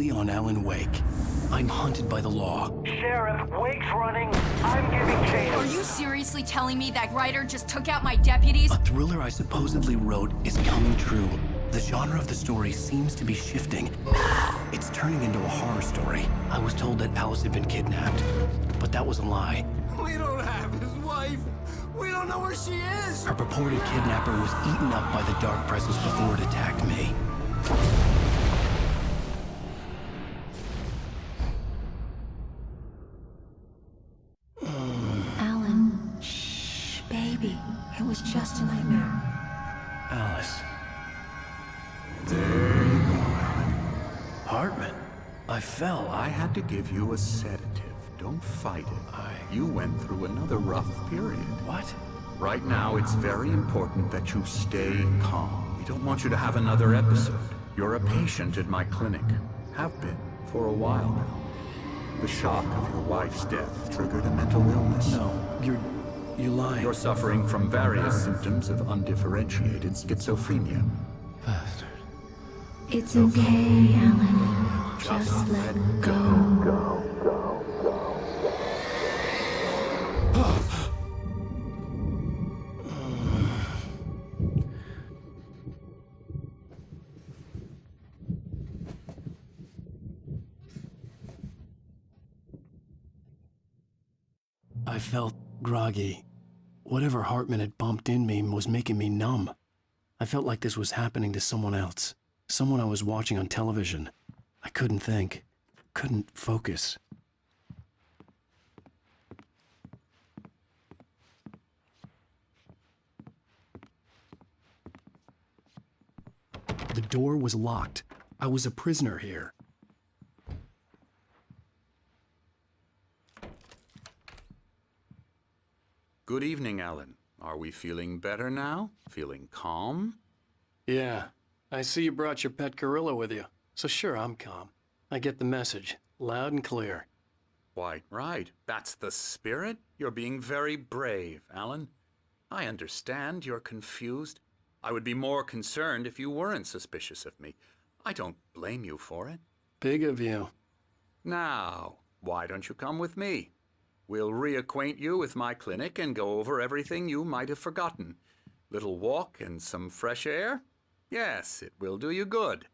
completely on Alan Wake. I'm hunted by the law. Sheriff, Wake's running. I'm giving chase. Are you seriously telling me that writer just took out my deputies? A thriller I supposedly wrote is coming true. The genre of the story seems to be shifting. It's turning into a horror story. I was told that Alice had been kidnapped, but that was a lie. We don't have his wife. We don't know where she is. Her purported kidnapper was eaten up by the dark presence before it attacked me. Alan, shh, baby. It was just a nightmare. Alice. There you go, Alan. Hartman. I fell. I had to give you a sedative. Don't fight it. You went through another rough period. What? Right now, it's very important that you stay calm. We don't want you to have another episode. You're a patient at my clinic. Have been for a while now. The shock of your wife's death triggered a mental illness. No, you're lying. You're suffering from various symptoms of undifferentiated schizophrenia. Bastard. It's okay, Alan. Just let go. I felt groggy. Whatever Hartman had bumped in me was making me numb. I felt like this was happening to someone else. Someone I was watching on television. I couldn't think. Couldn't focus. The door was locked. I was a prisoner here. Good evening, Alan. Are we feeling better now? Feeling calm? Yeah. I see you brought your pet gorilla with you. So sure, I'm calm. I get the message. Loud and clear. Quite right. That's the spirit. You're being very brave, Alan. I understand you're confused. I would be more concerned if you weren't suspicious of me. I don't blame you for it. Big of you. Now, why don't you come with me? We'll reacquaint you with my clinic and go over everything you might have forgotten. Little walk and some fresh air? Yes, it will do you good.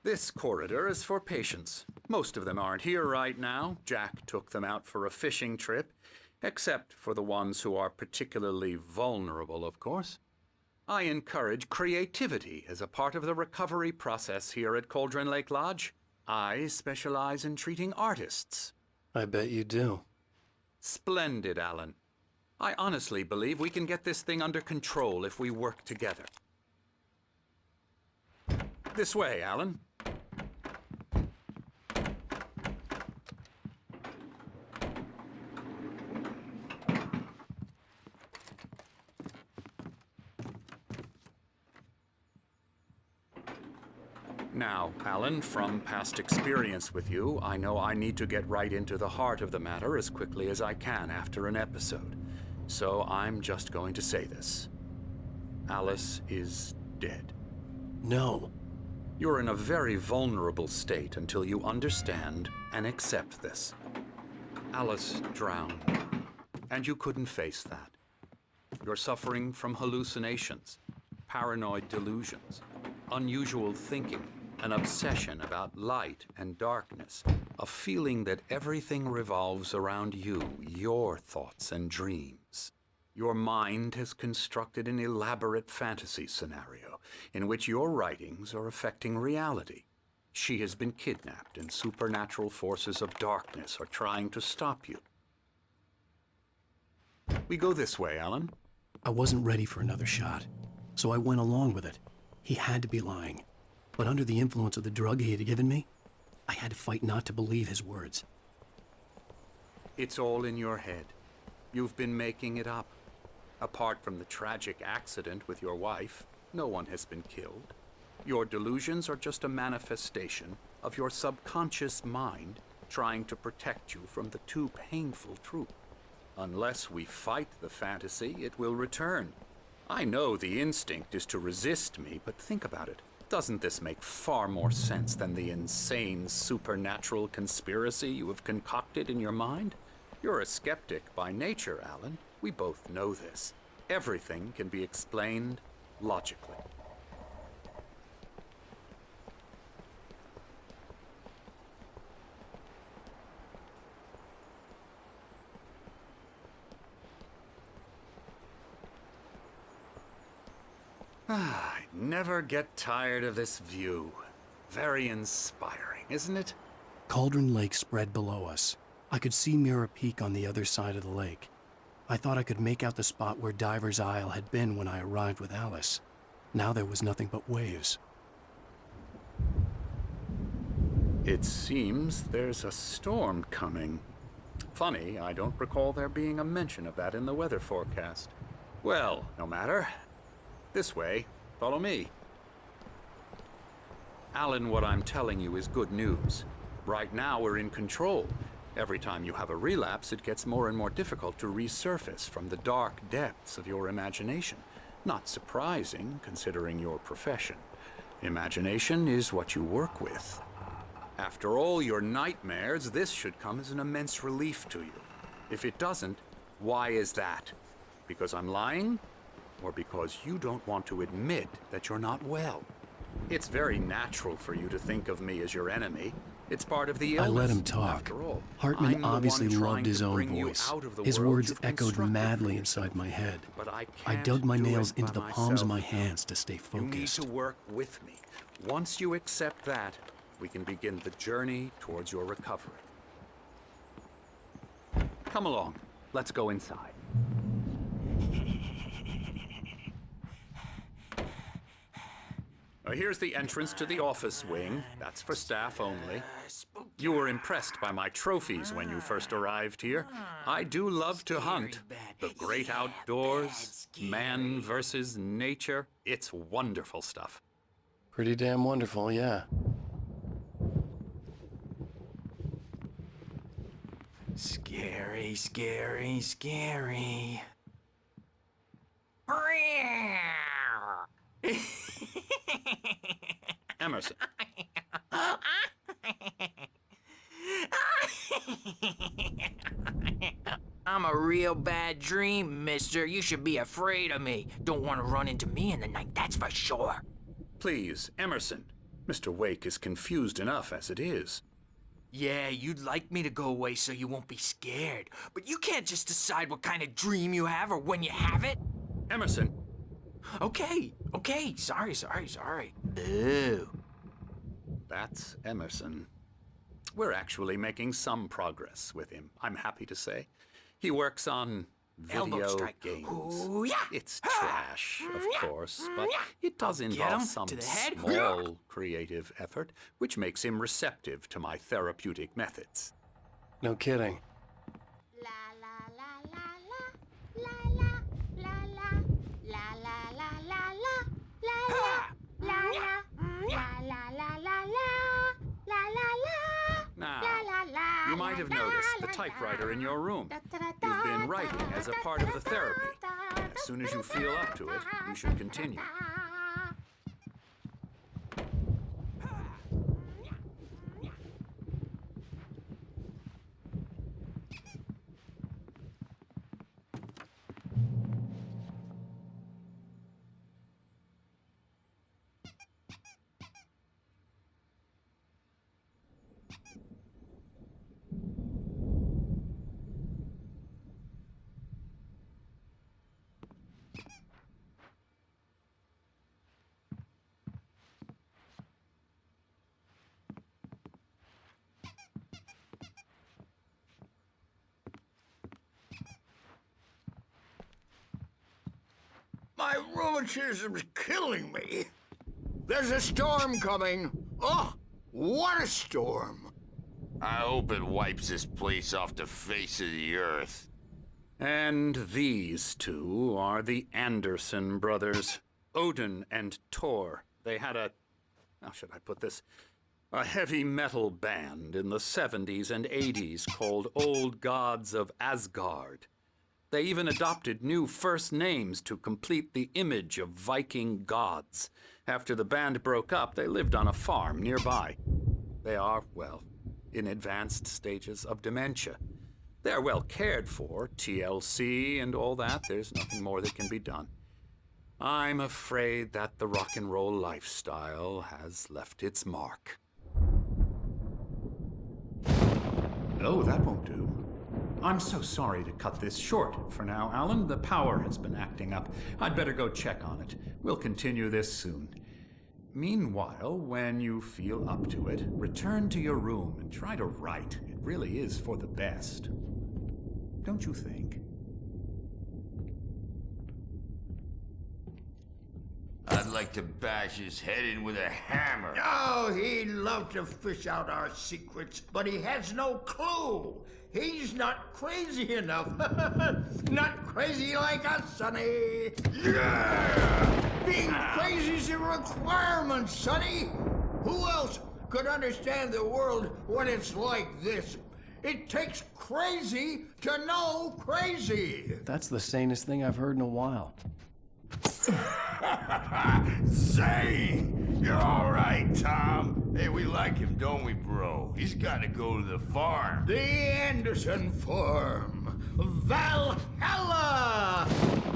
This corridor is for patients. Most of them aren't here right now. Jack took them out for a fishing trip, except for the ones who are particularly vulnerable, of course. I encourage creativity as a part of the recovery process here at Cauldron Lake Lodge. I specialize in treating artists. I bet you do. Splendid, Alan. I honestly believe we can get this thing under control if we work together. This way, Alan. Now, Alan, from past experience with you, I know I need to get right into the heart of the matter as quickly as I can after an episode. So I'm just going to say this. Alice is dead. No. You're in a very vulnerable state until you understand and accept this. Alice drowned, and you couldn't face that. You're suffering from hallucinations, paranoid delusions, unusual thinking, an obsession about light and darkness, a feeling that everything revolves around you, your thoughts and dreams. Your mind has constructed an elaborate fantasy scenario in which your writings are affecting reality. She has been kidnapped and supernatural forces of darkness are trying to stop you. We go this way, Alan. I wasn't ready for another shot, so I went along with it. He had to be lying. But under the influence of the drug he had given me, I had to fight not to believe his words. It's all in your head. You've been making it up. Apart from the tragic accident with your wife, no one has been killed. Your delusions are just a manifestation of your subconscious mind trying to protect you from the too painful truth. Unless we fight the fantasy, it will return. I know the instinct is to resist me, but think about it. Doesn't this make far more sense than the insane supernatural conspiracy you have concocted in your mind? You're a skeptic by nature, Alan. We both know this. Everything can be explained logically. I never get tired of this view. Very inspiring, isn't it? Cauldron Lake spread below us. I could see Mirror Peak on the other side of the lake. I thought I could make out the spot where Diver's Isle had been when I arrived with Alice. Now there was nothing but waves. It seems there's a storm coming. Funny, I don't recall there being a mention of that in the weather forecast. Well, no matter. This way. Follow me. Alan, what I'm telling you is good news. Right now, we're in control. Every time you have a relapse, it gets more and more difficult to resurface from the dark depths of your imagination. Not surprising, considering your profession. Imagination is what you work with. After all your nightmares, this should come as an immense relief to you. If it doesn't, why is that? Because I'm lying? Or because you don't want to admit that you're not well? It's very natural for you to think of me as your enemy. It's part of the illness. I let him talk. After all, Hartman I'm the obviously one trying loved his to own bring you voice. out of the His world words you've echoed constructed madly for inside yourself. my head. But I I can't dug my do nails it into by the palms of myself. my hands to stay You need focused. to work with me. Once you accept that, we can begin the journey towards your recovery. Come along. Let's go inside. Here's the entrance to the office wing. That's for staff only. You were impressed by my trophies when you first arrived here. I do love to hunt. The great outdoors, man versus nature. It's wonderful stuff. Pretty damn wonderful, yeah. Scary, scary, scary. Emerson. I'm a real bad dream, mister. You should be afraid of me. Don't want to run into me in the night, that's for sure. Please, Emerson. Mr. Wake is confused enough as it is. Yeah, you'd like me to go away so you won't be scared. But you can't just decide what kind of dream you have or when you have it. Emerson. Okay. Sorry. Boo. That's Emerson. We're actually making some progress with him, I'm happy to say. He works on Elbow video strike. games. Ooh, yeah. It's trash, of course, but it does involve him some to the head. small creative effort, which makes him receptive to my therapeutic methods. No kidding. Now, you might have noticed the typewriter in your room. You've been writing as a part of the therapy. As soon as you feel up to it, you should continue. My rheumatism's killing me. There's a storm coming. Oh, what a storm. I hope it wipes this place off the face of the earth. And these two are the Anderson brothers, Odin and Thor. They had how should I put this? A heavy metal band in the 70s and 80s called Old Gods of Asgard. They even adopted new first names to complete the image of Viking gods. After the band broke up, they lived on a farm nearby. They are, well, in advanced stages of dementia. They're well cared for, TLC and all that. There's nothing more that can be done. I'm afraid that the rock and roll lifestyle has left its mark. Oh, that won't do. I'm so sorry to cut this short for now, Alan. The power has been acting up. I'd better go check on it. We'll continue this soon. Meanwhile, when you feel up to it, return to your room and try to write. It really is for the best. Don't you think? I'd like to bash his head in with a hammer. Oh, he'd love to fish out our secrets, but he has no clue. He's not crazy enough. Not crazy like us, Sonny. Yeah! Being crazy's a requirement, Sonny. Who else could understand the world when it's like this? It takes crazy to know crazy. That's the sanest thing I've heard in a while. Zane! You're all right, Tom. Hey, we like him, don't we, bro? He's got to go to the farm. The Anderson Farm. Valhalla!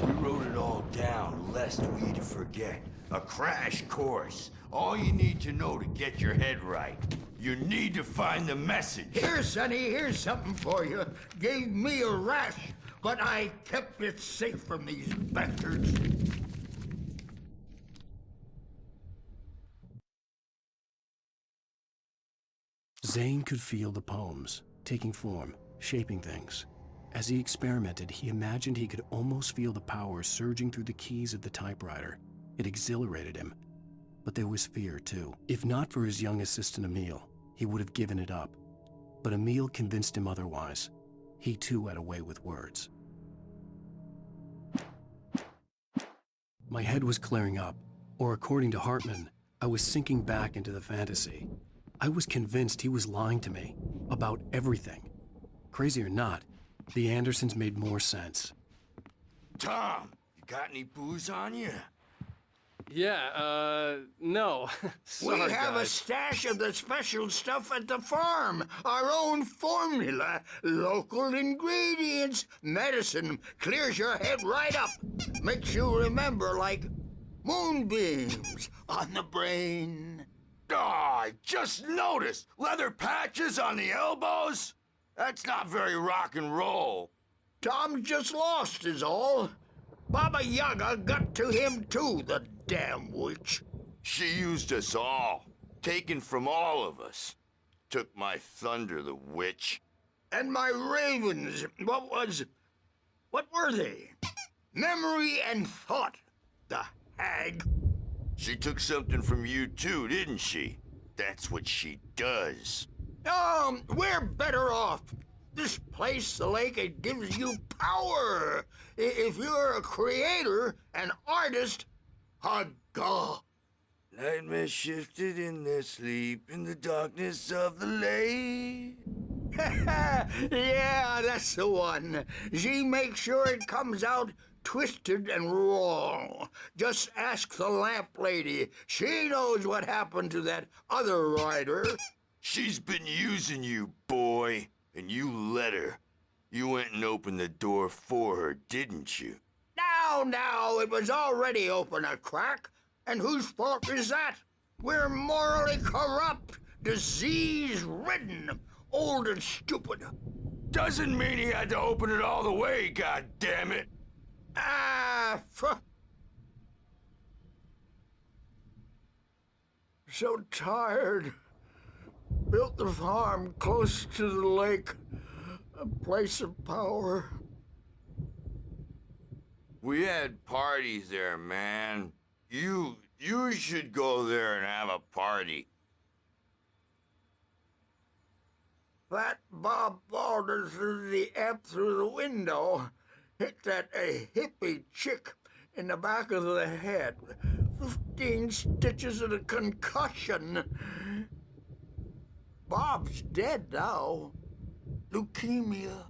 We wrote it all down, lest we forget. A crash course. All you need to know to get your head right. You need to find the message. Here, Sonny, here's something for you. Gave me a rash, but I kept it safe from these bastards. Zane could feel the poems, taking form, shaping things. As he experimented, he imagined he could almost feel the power surging through the keys of the typewriter. It exhilarated him. But there was fear, too. If not for his young assistant Emil, he would have given it up. But Emil convinced him otherwise. He too had a way with words. My head was clearing up, or according to Hartman, I was sinking back into the fantasy. I was convinced he was lying to me about everything. Crazy or not, the Andersons made more sense. Tom, you got any booze on you? Yeah, no. Sorry, We have a guys. stash of the special stuff at the farm. Our own formula. Local ingredients. Medicine. Clears your head right up. Makes you remember like moonbeams on the brain. Oh, I just noticed. Leather patches on the elbows? That's not very rock and roll. Tom just lost is all. Baba Yaga got to him too, the damn witch. She used us all. Taken from all of us. Took my thunder, the witch. And my ravens, what were they? Memory and thought, the hag. She took something from you too, didn't she? That's what she does. We're better off. This place, the lake, it gives you power. If you're a creator, an artist, a god. Nightmare shifted in their sleep in the darkness of the lake. Yeah, that's the one. She makes sure it comes out twisted and wrong. Just ask the lamp lady. She knows what happened to that other rider. She's been using you, boy, and you let her. You went and opened the door for her, didn't you? Now, it was already open a crack. And whose fault is that? We're morally corrupt, disease-ridden, old and stupid. Doesn't mean he had to open it all the way, goddammit. So tired. Built the farm close to the lake, a place of power. We had parties there, man. You should go there and have a party. That Bob Balder threw the amp through the window, hit that hippie chick in the back of the head. 15 stitches and a concussion. Bob's dead now. Leukemia.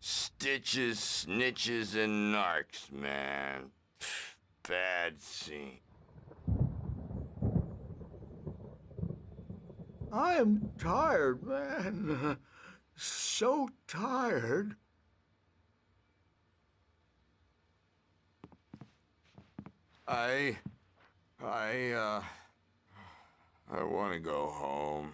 Stitches, snitches, and narcs, man. Bad scene. I am tired, man. So tired. I want to go home.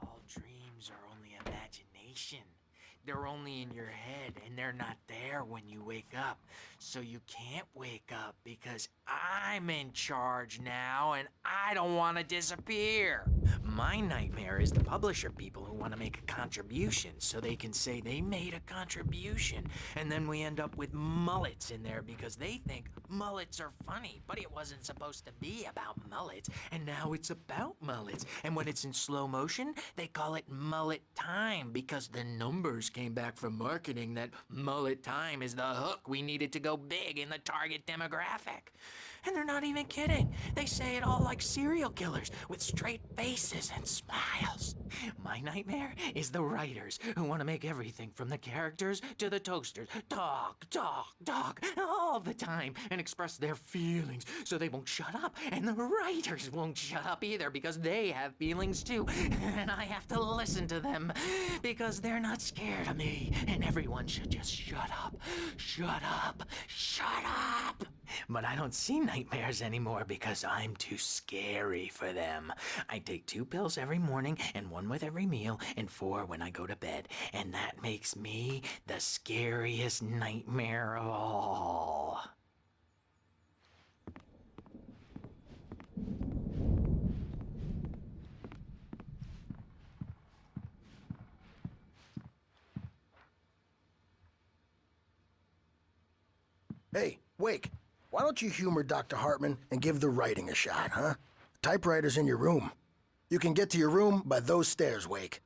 All dreams are only imagination. They're only in your head, and they're not there when you wake up. So you can't wake up because I'm in charge now, and I don't want to disappear. My nightmare is the publisher people who want to make a contribution so they can say they made a contribution, and then we end up with mullets in there because they think mullets are funny, but it wasn't supposed to be about mullets, and now it's about mullets. And when it's in slow motion, they call it mullet time because the numbers came back from marketing that mullet time is the hook we needed to go big in the target demographic. And they're not even kidding. They say it all like serial killers with straight faces and smiles. My nightmare is the writers who want to make everything from the characters to the toasters talk all the time and express their feelings so they won't shut up. And the writers won't shut up either because they have feelings too. And I have to listen to them because they're not scared of me. And everyone should just shut up. Shut up. Shut up. But I don't see nightmares anymore because I'm too scary for them. I take 2 pills every morning and 1 with every meal and 4 when I go to bed. And that makes me the scariest nightmare of all. Hey, Wake, why don't you humor Dr. Hartman and give the writing a shot, huh? The typewriter's in your room. You can get to your room by those stairs, Wake.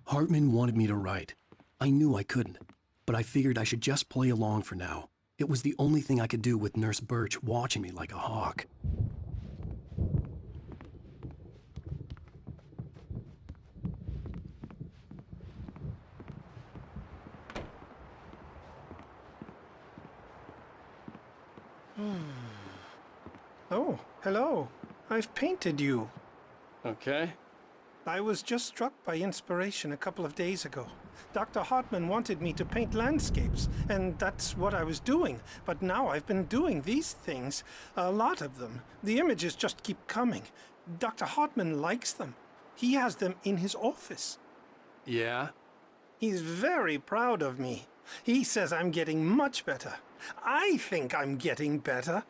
Hartman wanted me to write. I knew I couldn't, but I figured I should just play along for now. It was the only thing I could do with Nurse Birch watching me like a hawk. Oh, hello. I've painted you. Okay. I was just struck by inspiration a couple of days ago. Dr. Hartman wanted me to paint landscapes, and that's what I was doing. But now I've been doing these things, a lot of them. The images just keep coming. Dr. Hartman likes them. He has them in his office. Yeah? He's very proud of me. He says I'm getting much better. I think I'm getting better.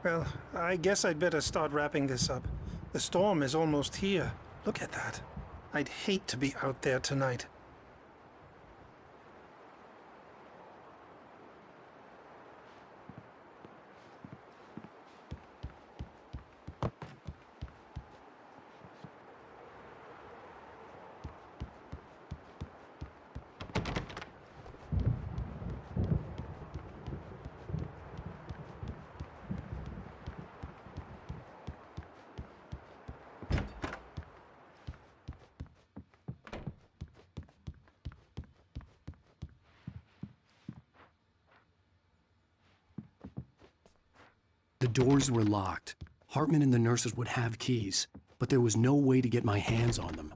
Well, I guess I'd better start wrapping this up. The storm is almost here. Look at that. I'd hate to be out there tonight. The doors were locked. Hartman and the nurses would have keys, but there was no way to get my hands on them.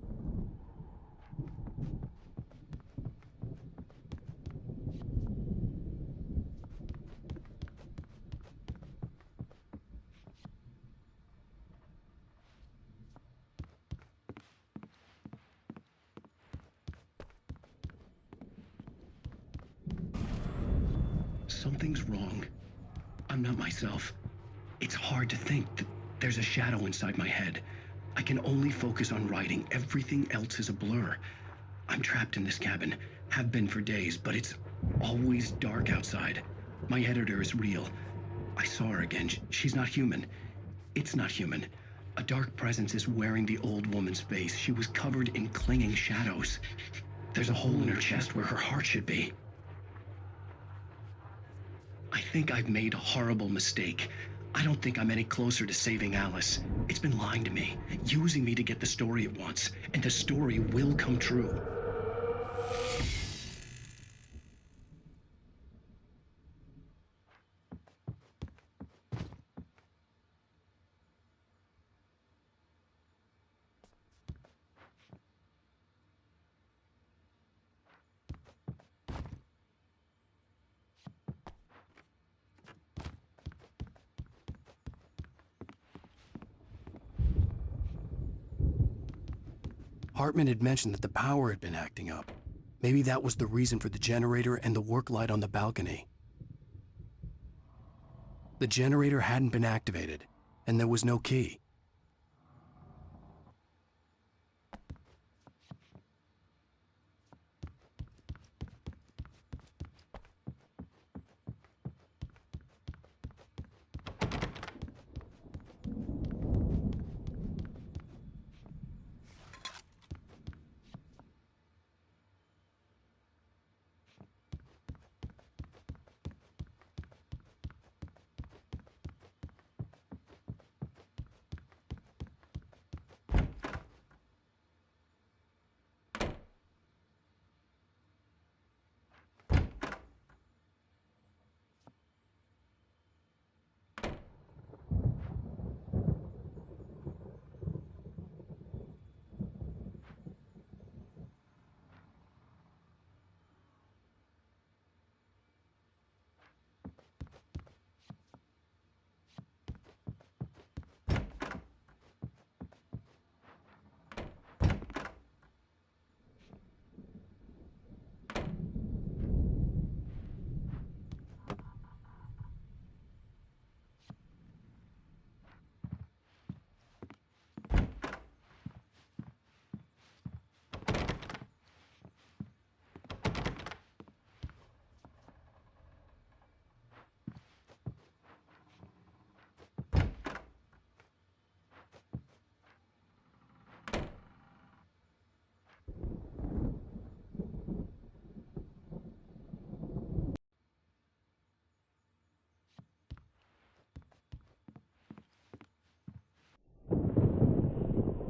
Something's wrong. I'm not myself. It's hard to think that there's a shadow inside my head. I can only focus on writing. Everything else is a blur. I'm trapped in this cabin. Have been for days, but it's always dark outside. My editor is real. I saw her again. She's not human. It's not human. A dark presence is wearing the old woman's face. She was covered in clinging shadows. There's a hole in her chest where her heart should be. I think I've made a horrible mistake. I don't think I'm any closer to saving Alice. It's been lying to me, using me to get the story it wants, and the story will come true. Hartman had mentioned that the power had been acting up. Maybe that was the reason for the generator and the work light on the balcony. The generator hadn't been activated, and there was no key.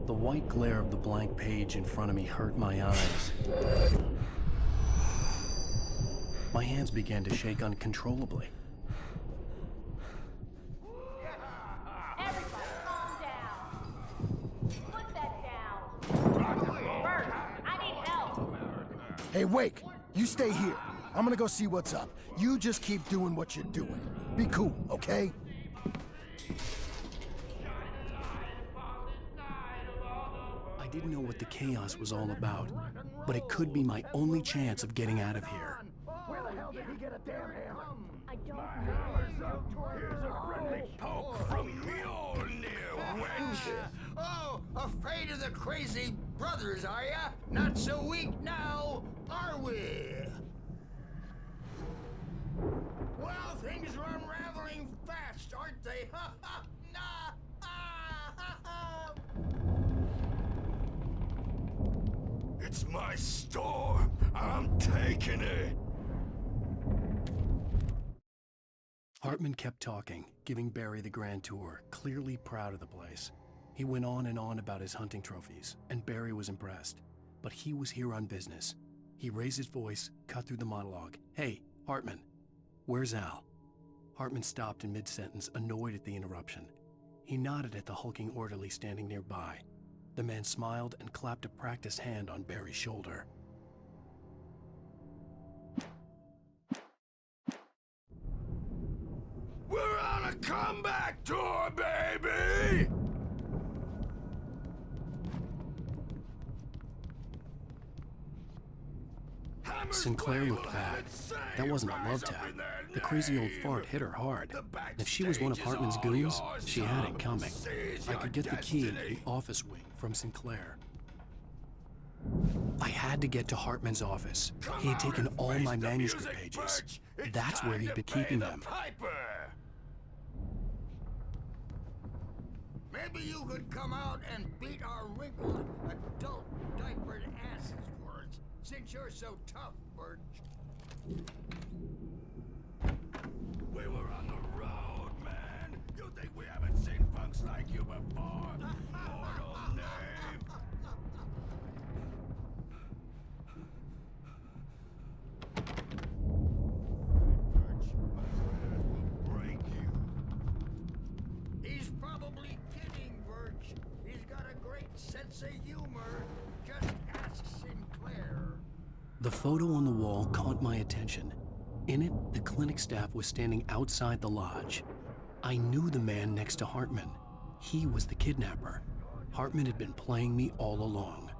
The white glare of the blank page in front of me hurt my eyes. My hands began to shake uncontrollably. Everybody calm down. Put that down. Bert, I need help. Hey, Wake, you stay here. I'm gonna go see what's up. You just keep doing what you're doing. Be cool, okay? I didn't know what the chaos was all about, but it could be my only chance of getting out of here. Where the hell did he get a damn hammer? I don't know. Here's a friendly poke from Mjolnir, wench. Oh, afraid of the crazy brothers, are ya? Not so weak now, are we? Well, things are unraveling fast, aren't they? Ha ha! Nah! Ah, ha, ha. It's my storm. I'm taking it. Hartman kept talking, giving Barry the grand tour, clearly proud of the place. He went on and on about his hunting trophies, and Barry was impressed. But he was here on business. He raised his voice, cut through the monologue. Hey, Hartman, where's Al? Hartman stopped in mid-sentence, annoyed at the interruption. He nodded at the hulking orderly standing nearby. The man smiled and clapped a practiced hand on Barry's shoulder. We're on a comeback tour, baby! Sinclair looked bad. That wasn't a love tap. The crazy old fart hit her hard. And if she was one of Hartman's goons, she had it coming. I could get the key to the office wing from Sinclair. I had to get to Hartman's office. He had taken all my manuscript pages. That's where he'd been keeping them. Maybe you could come out and beat our wrinkled, adult, diapered asses for us, since you're so tough, Birch. We were on the road, man. You think we haven't seen punks like you before? Mortal knave. Break you. He's probably kidding, Birch. He's got a great sense of humor. Just ask Sinclair. The photo on the wall caught my attention. In it, the clinic staff was standing outside the lodge. I knew the man next to Hartman. He was the kidnapper. Hartman had been playing me all along.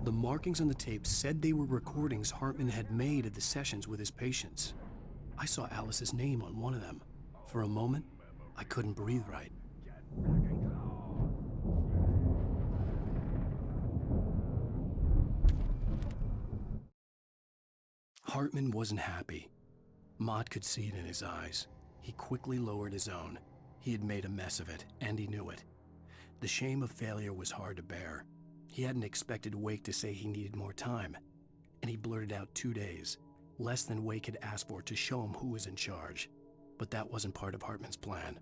The markings on the tape said they were recordings Hartman had made of the sessions with his patients. I saw Alice's name on one of them. For a moment, I couldn't breathe right. Hartman wasn't happy. Mott could see it in his eyes. He quickly lowered his own. He had made a mess of it, and he knew it. The shame of failure was hard to bear. He hadn't expected Wake to say he needed more time, and he blurted out 2 days, less than Wake had asked for, to show him who was in charge. But that wasn't part of Hartman's plan.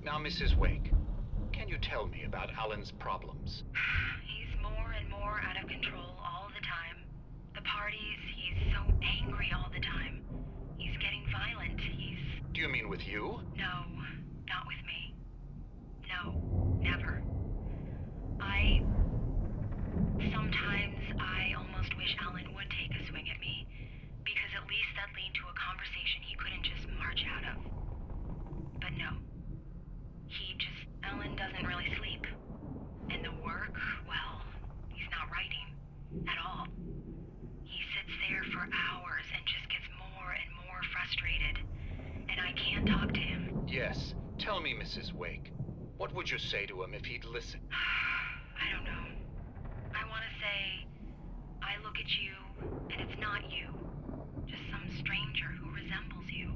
Now, Mrs. Wake, can you tell me about Alan's problems? He's more and more out of control all the time. The parties, he's so angry all the time. He's getting violent. Do you mean with you? No, not with me. No, never. Sometimes I almost wish Alan would take a swing at me, because at least that'd lead to a conversation he couldn't just march out of. But no. Alan doesn't really sleep. And the work, well, he's not writing at all. He sits there for hours and just gets more and more frustrated. And I can't talk to him. Yes. Tell me, Mrs. Wake. What would you say to him if he'd listen? I don't know. I want to say, I look at you, and it's not you. Just some stranger who resembles you.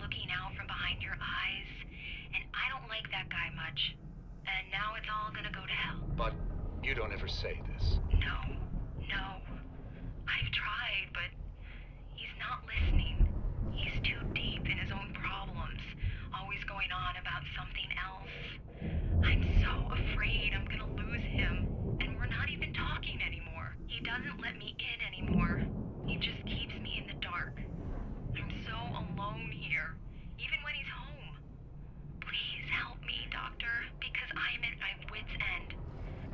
Looking out from behind your eyes. And I don't like that guy much. And now it's all gonna go to hell. But you don't ever say this. No. I've tried, but he's not listening. He's too deep in his own problems, always going on about something else. I'm so afraid I'm gonna lose him, and we're not even talking anymore. He doesn't let me in anymore. He just keeps me in the dark. I'm so alone here, even when he's home. Please help me, Doctor, because I'm at my wit's end.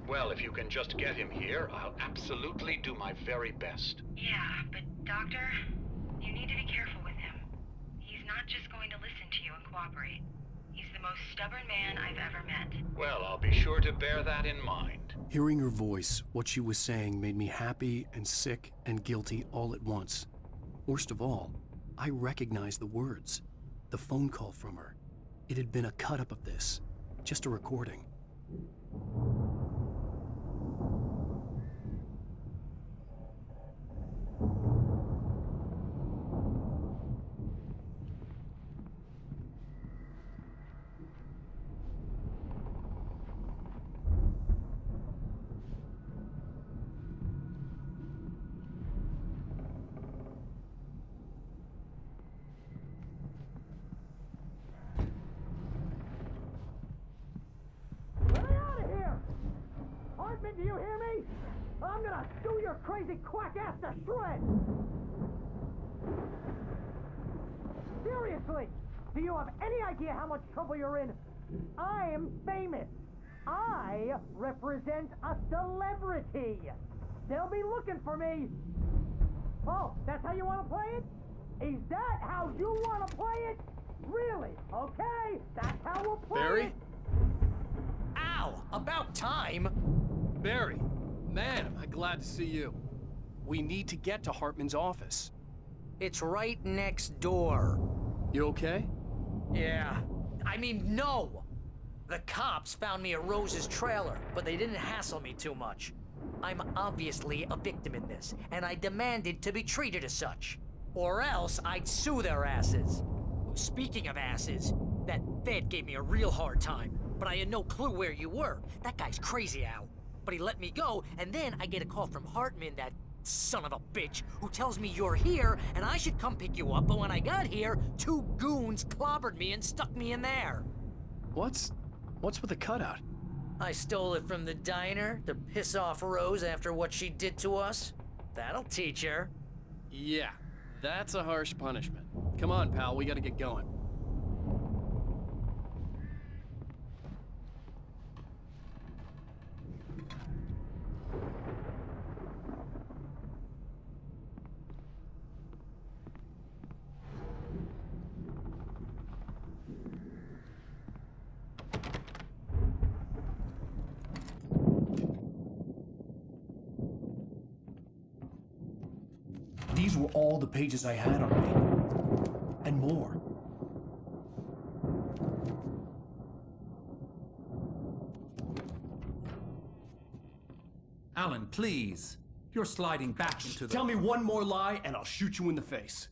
Well, if you can just get him here, I'll absolutely do my very best. Yeah, but Doctor, you need to be careful with him. He's not just going to listen to you and cooperate. He's the most stubborn man I've ever met. Well, I'll be sure to bear that in mind. Hearing her voice, what she was saying made me happy and sick and guilty all at once. Worst of all, I recognized the words. The phone call from her. It had been a cut-up of this. Just a recording. gonna do your crazy quack ass to shreds! Seriously, do you have any idea how much trouble you're in? I'm famous. I represent a celebrity. They'll be looking for me. Oh, that's how you want to play it? Is that how you want to play it? Really? Okay, that's how we'll play Barry? it. Ow! About time! Barry, man, am I glad to see you. We need to get to Hartman's office. It's right next door. You okay? Yeah. I mean, no! The cops found me at Rose's trailer, but they didn't hassle me too much. I'm obviously a victim in this, and I demanded to be treated as such. Or else I'd sue their asses. Speaking of asses, that Fed gave me a real hard time, but I had no clue where you were. That guy's crazy, Al. But he let me go, and then I get a call from Hartman, that son of a bitch, who tells me you're here and I should come pick you up, but when I got here, 2 goons clobbered me and stuck me in there. What's with the cutout? I stole it from the diner to piss off Rose after what she did to us. That'll teach her. Yeah, that's a harsh punishment. Come on, pal, we gotta get going. These were all the pages I had on me. And more. Alan, please. You're sliding back into the... Tell me one more lie and I'll shoot you in the face.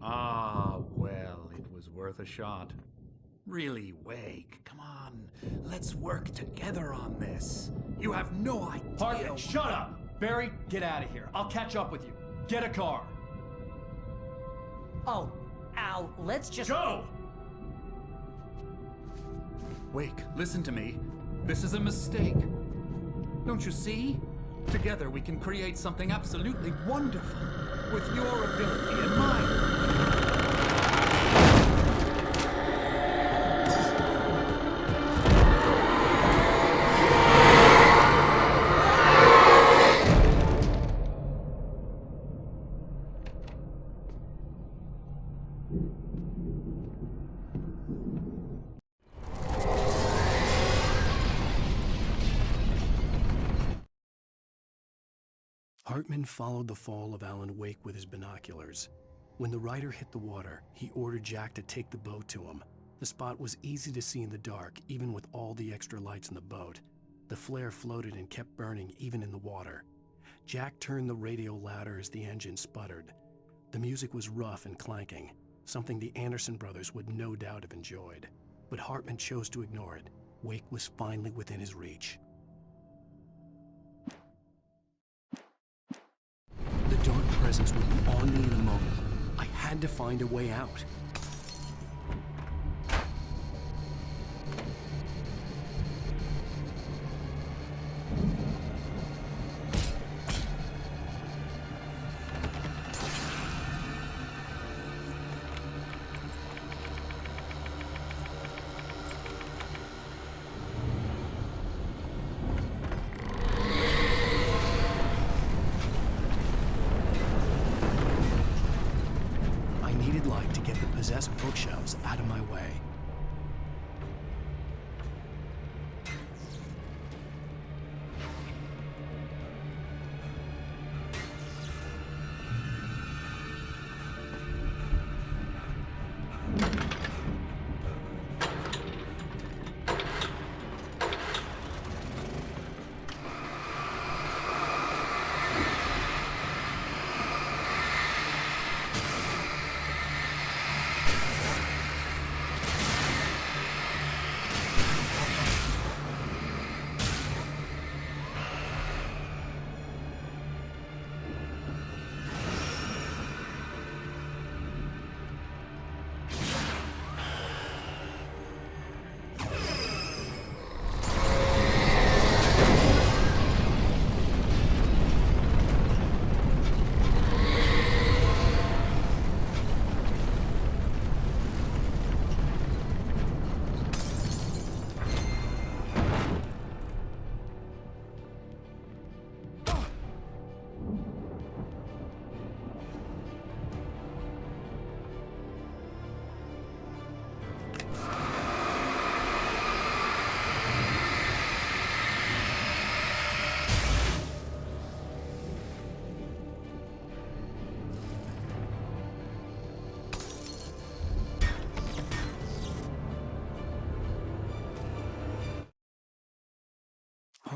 Ah, well, it was worth a shot. Really, Wake, come on. Let's work together on this. You have no idea... Hartman, shut up! Barry, get out of here. I'll catch up with you. Get a car. Oh, Al, let's just... Go! Wake, listen to me. This is a mistake. Don't you see? Together we can create something absolutely wonderful. With your ability and mine. Hartman followed the fall of Alan Wake with his binoculars. When the rider hit the water, he ordered Jack to take the boat to him. The spot was easy to see in the dark, even with all the extra lights in the boat. The flare floated and kept burning even in the water. Jack turned the radio louder as the engine sputtered. The music was rough and clanking, something the Anderson brothers would no doubt have enjoyed. But Hartman chose to ignore it. Wake was finally within his reach. The dark presence would be on me in a moment. I had to find a way out. Possessed bookshelves out of my way.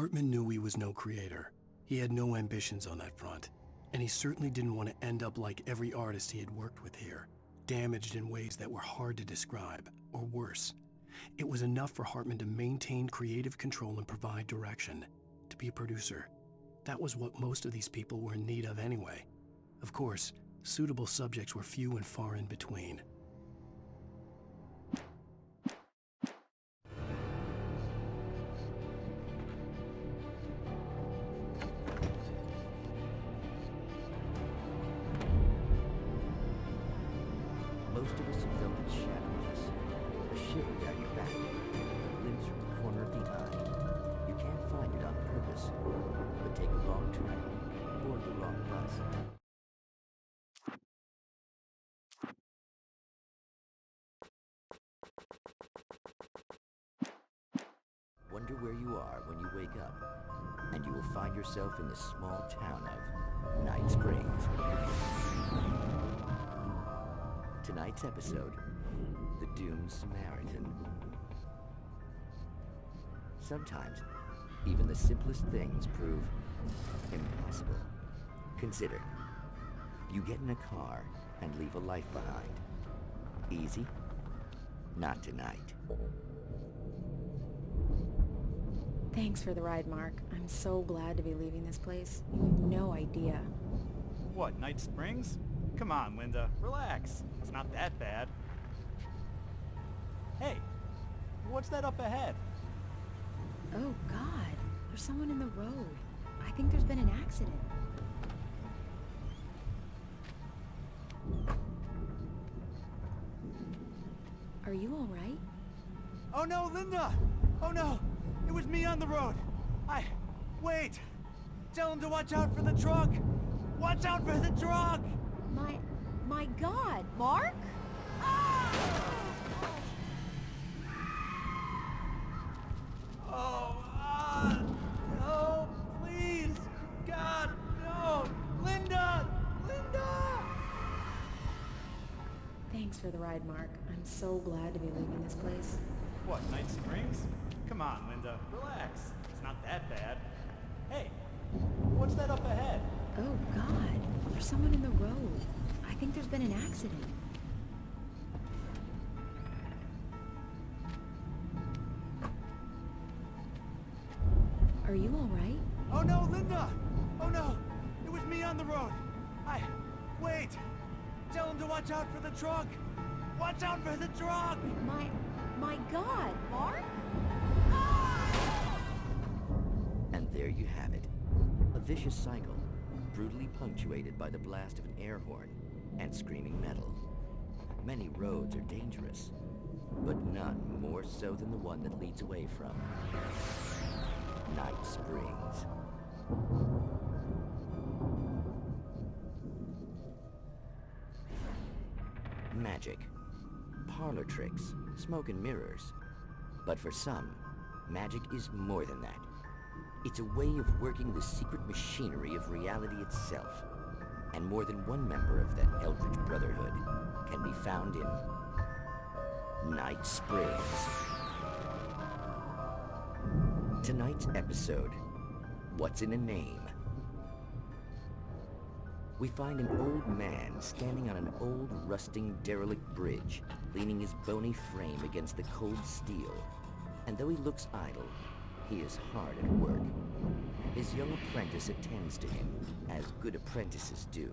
Hartman knew he was no creator. He had no ambitions on that front. And he certainly didn't want to end up like every artist he had worked with here, damaged in ways that were hard to describe, or worse. It was enough for Hartman to maintain creative control and provide direction, to be a producer. That was what most of these people were in need of anyway. Of course, suitable subjects were few and far in between. Most of us have felt it shattering us. A shiver down your back, a glimpse from the corner of the eye. You can't find it on purpose, but take a wrong turn, board the wrong bus. Wonder where you are when you wake up, and you will find yourself in the small town of Night Springs. Tonight's episode, The Doomed Samaritan. Sometimes, even the simplest things prove impossible. Consider, you get in a car and leave a life behind. Easy? Not tonight. Thanks for the ride, Mark. I'm so glad to be leaving this place. You have no idea. What, Night Springs? Come on, Linda. Relax. It's not that bad. Hey, what's that up ahead? Oh, God. There's someone in the road. I think there's been an accident. Are you all right? Oh no, Linda! Oh no! It was me on the road! Wait! Tell him to watch out for the truck! Watch out for the truck! My God, Mark? No, please! God, no! Linda! Linda! Thanks for the ride, Mark. I'm so glad to be leaving this place. What, Night Springs? Come on, Linda. Relax. It's not that bad. Hey, what's that up ahead? Oh, God. There's someone in the road. I think there's been an accident. Are you all right? Oh no, Linda! Oh no! It was me on the road! Wait! Tell him to watch out for the truck! Watch out for the truck! My God, Mark? And there you have it. A vicious cycle, brutally punctuated by the blast of an air horn and screaming metal. Many roads are dangerous, but none more so than the one that leads away from Night Springs. Magic, parlor tricks, smoke and mirrors. But for some, magic is more than that. It's a way of working the secret machinery of reality itself. And more than one member of that Eldritch Brotherhood can be found in Night Springs. Tonight's episode, What's in a Name? We find an old man standing on an old, rusting, derelict bridge, leaning his bony frame against the cold steel. And though he looks idle, he is hard at work. His young apprentice attends to him, as good apprentices do.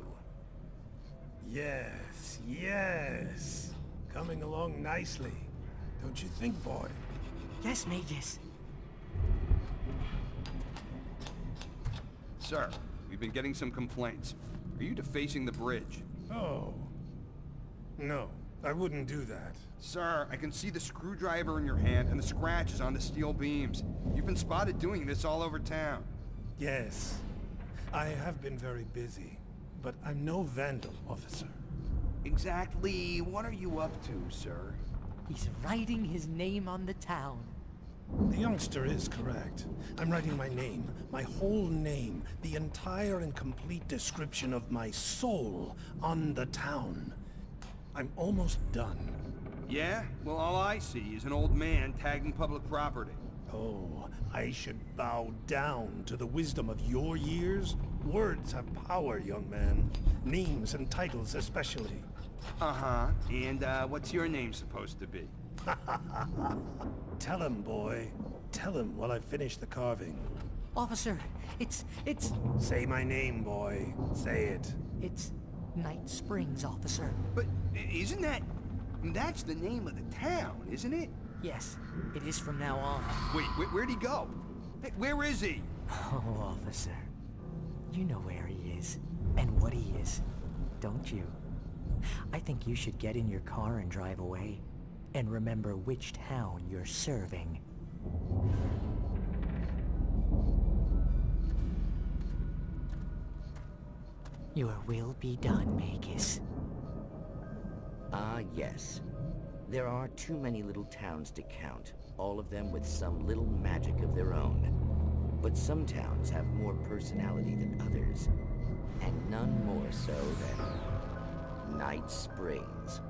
Yes, yes. Coming along nicely. Don't you think, boy? Yes, Magus. Sir, we've been getting some complaints. Are you defacing the bridge? Oh. No, I wouldn't do that. Sir, I can see the screwdriver in your hand and the scratches on the steel beams. You've been spotted doing this all over town. Yes, I have been very busy, but I'm no vandal, officer. Exactly what are you up to, sir? He's writing his name on the town. The youngster is correct. I'm writing my name, my whole name, the entire and complete description of my soul on the town. I'm almost done. Yeah? Well, all I see is an old man tagging public property. Oh, I should bow down to the wisdom of your years? Words have power, young man. Names and titles especially. Uh-huh. And, what's your name supposed to be? Tell him, boy. Tell him while I finish the carving. Officer, it's... Say my name, boy. Say it. It's Night Springs, officer. But isn't that... That's the name of the town, isn't it? Yes, it is from now on. Wait, where'd he go? Hey, where is he? Oh, officer. You know where he is, and what he is, don't you? I think you should get in your car and drive away, and remember which town you're serving. Your will be done, Magus. Ah, yes. There are too many little towns to count, all of them with some little magic of their own. But some towns have more personality than others, and none more so than Night Springs.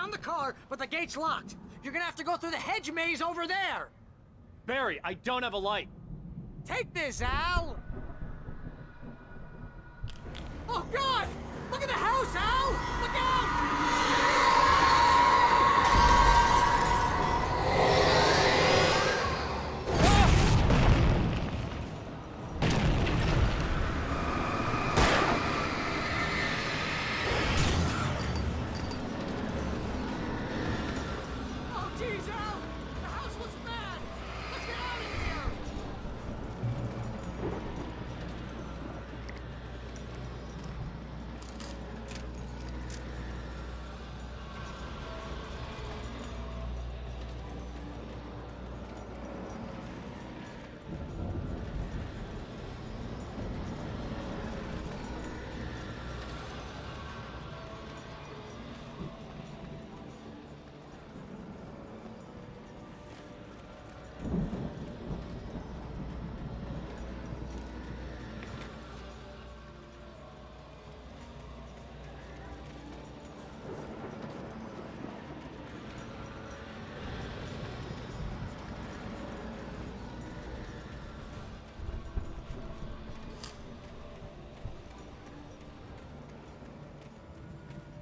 found the car, but the gate's locked. You're gonna have to go through the hedge maze over there. Barry, I don't have a light. Take this, Al! Oh, God! Look at the house, Al! Look out! Oh, geez, Al! The house looks bad! Let's get out of here!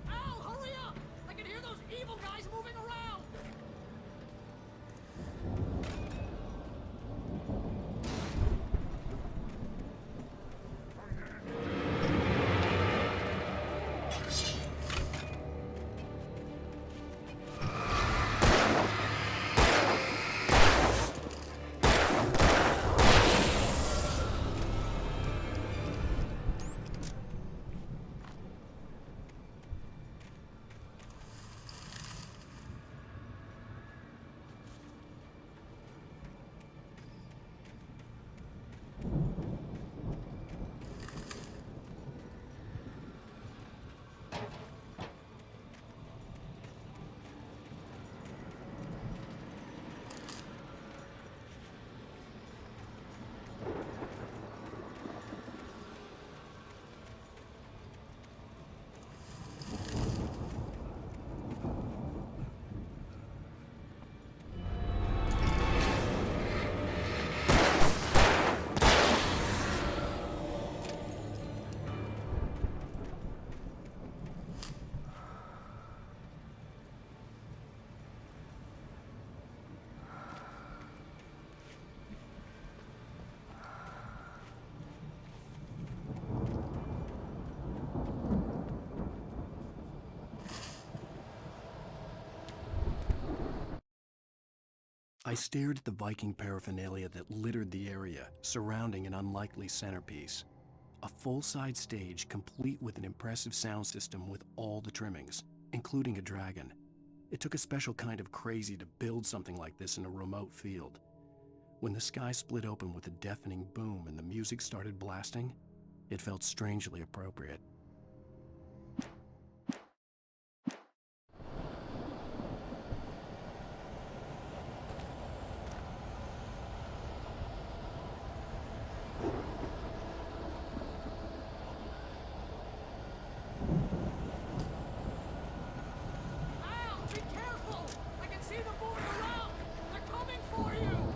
Al, hurry up! I can hear those evil guys moving around! I stared at the Viking paraphernalia that littered the area, surrounding an unlikely centerpiece. A full-size stage complete with an impressive sound system with all the trimmings, including a dragon. It took a special kind of crazy to build something like this in a remote field. When the sky split open with a deafening boom and the music started blasting, it felt strangely appropriate. Al, be careful! I can see them moving around! They're coming for you!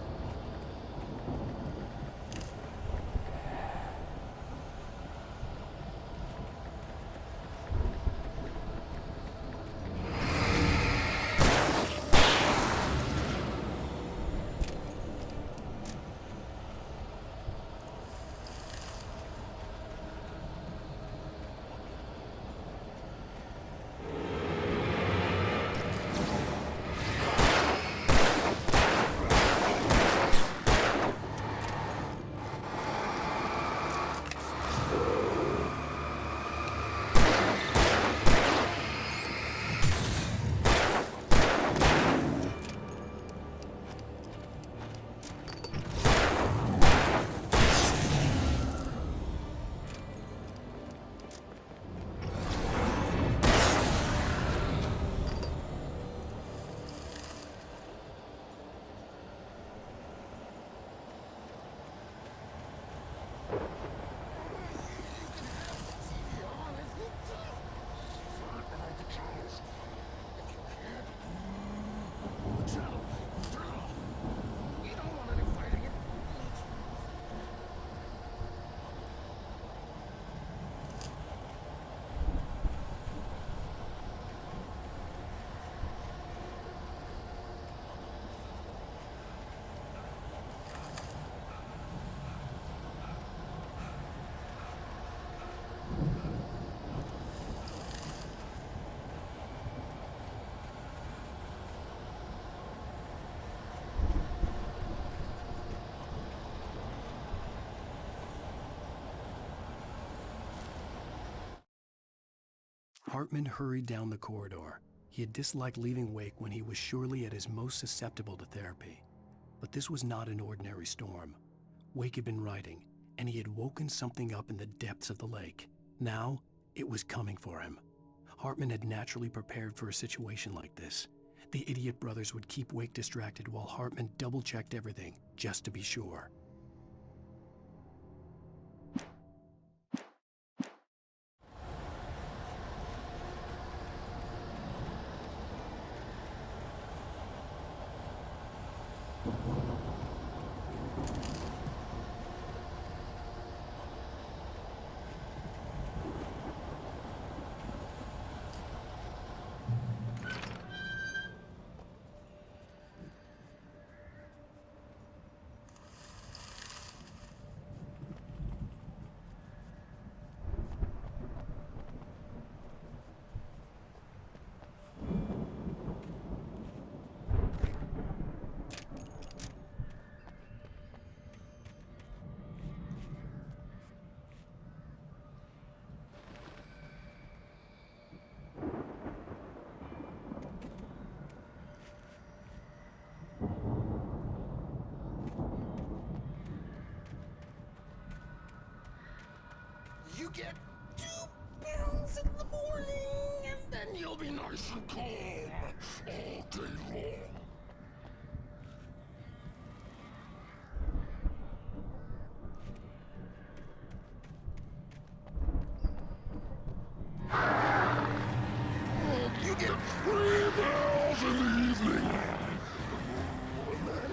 Hartman hurried down the corridor. He had disliked leaving Wake when he was surely at his most susceptible to therapy. But this was not an ordinary storm. Wake had been writing, and he had woken something up in the depths of the lake. Now, it was coming for him. Hartman had naturally prepared for a situation like this. The idiot brothers would keep Wake distracted while Hartman double-checked everything, just to be sure. You get 2 pills in the morning, and then you'll be nice and calm all day long. You get 3 pills in the evening. And then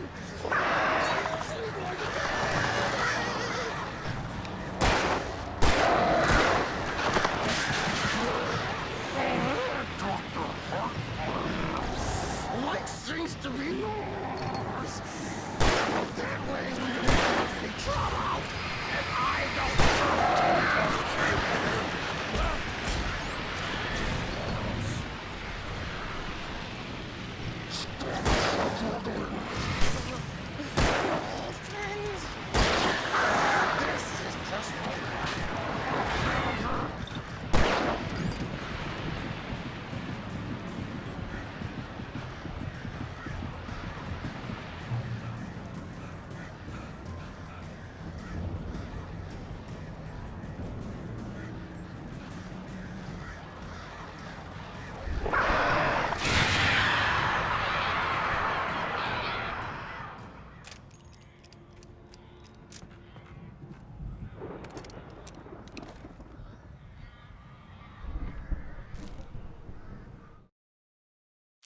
sleep like a Light seems to be yours. That way we don't have any trouble, and I don't This is just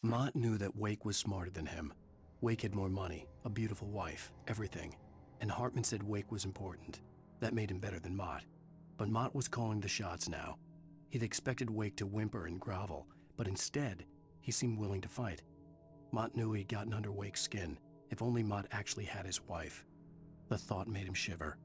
Mott knew that Wake was smarter than him. Wake had more money, a beautiful wife, everything. And Hartman said Wake was important. That made him better than Mott. But Mott was calling the shots now. He'd expected Wake to whimper and grovel, but instead, he seemed willing to fight. Mott knew he'd gotten under Wake's skin. If only Mott actually had his wife. The thought made him shiver.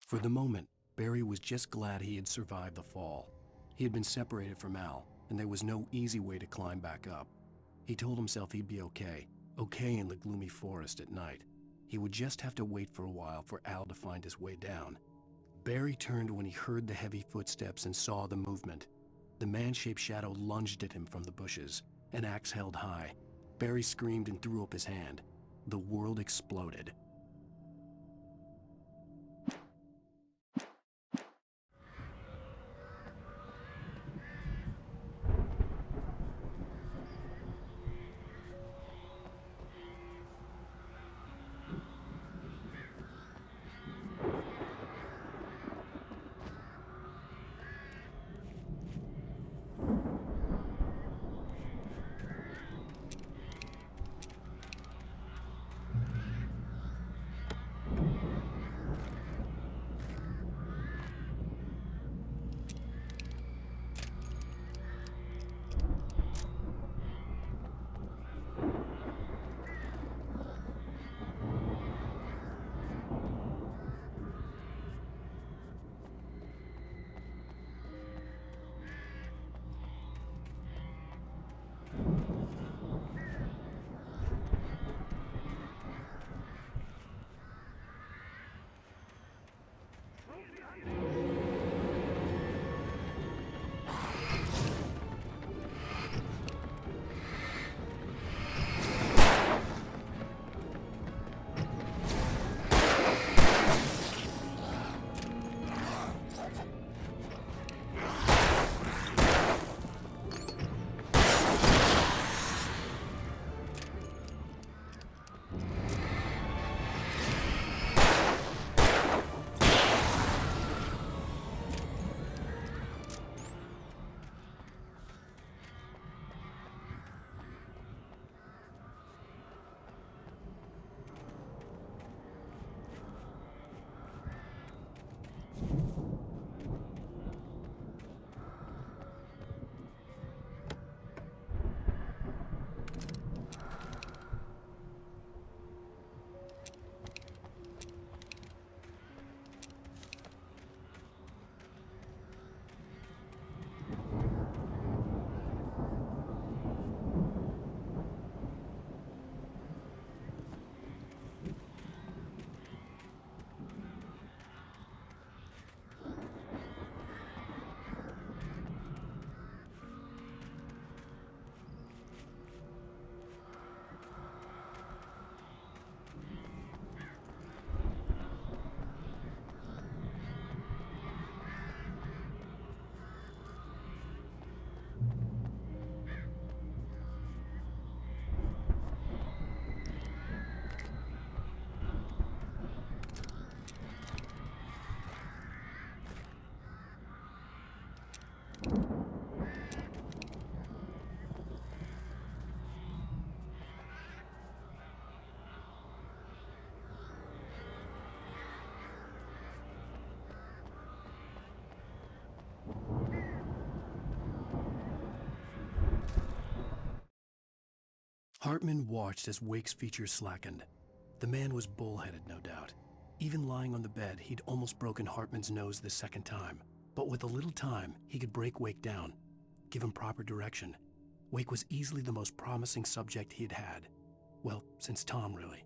For the moment, Barry was just glad he had survived the fall. He had been separated from Al, and there was no easy way to climb back up. He told himself he'd be okay in the gloomy forest at night. He would just have to wait for a while for Al to find his way down. Barry turned when he heard the heavy footsteps and saw the movement. The man-shaped shadow lunged at him from the bushes, an axe held high. Barry screamed and threw up his hand. The world exploded. Hartman watched as Wake's features slackened. The man was bullheaded, no doubt. Even lying on the bed, he'd almost broken Hartman's nose the second time. But with a little time, he could break Wake down, give him proper direction. Wake was easily the most promising subject he had had. Well, since Tom, really.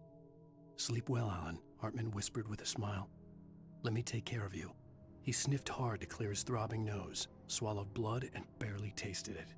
"Sleep well, Alan," Hartman whispered with a smile. "Let me take care of you." He sniffed hard to clear his throbbing nose, swallowed blood, and barely tasted it.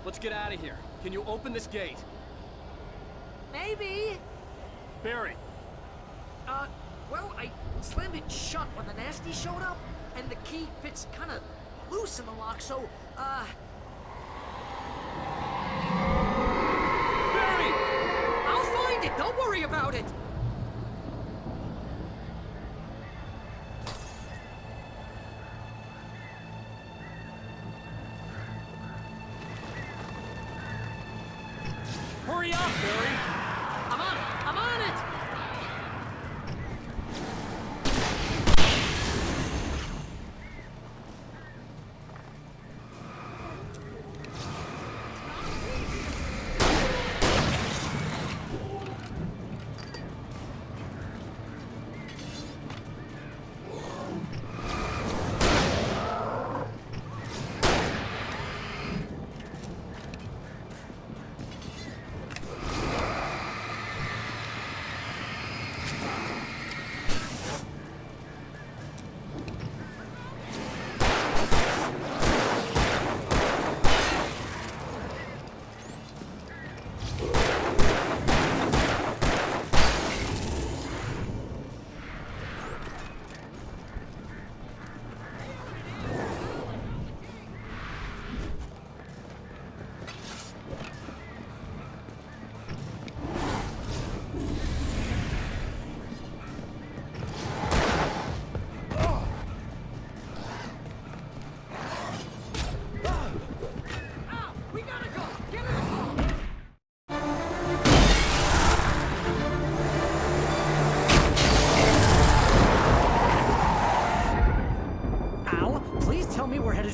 Let's get out of here. Can you open this gate? Maybe. Barry. Well, I slammed it shut when the nasty showed up, and the key fits kind of loose in the lock, so, Don't worry about it! Hurry up, Barry! I'm on it! I'm on it!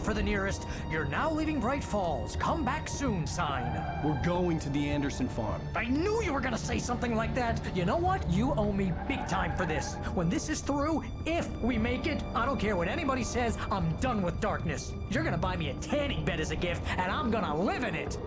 For the nearest, "You're now leaving Bright Falls. Come back soon" sign. We're going to the Anderson farm. I knew you were gonna say something like that. You know what? You owe me big time for this. When this is through, if we make it, I don't care what anybody says, I'm done with darkness. You're gonna buy me a tanning bed as a gift, and I'm gonna live in it.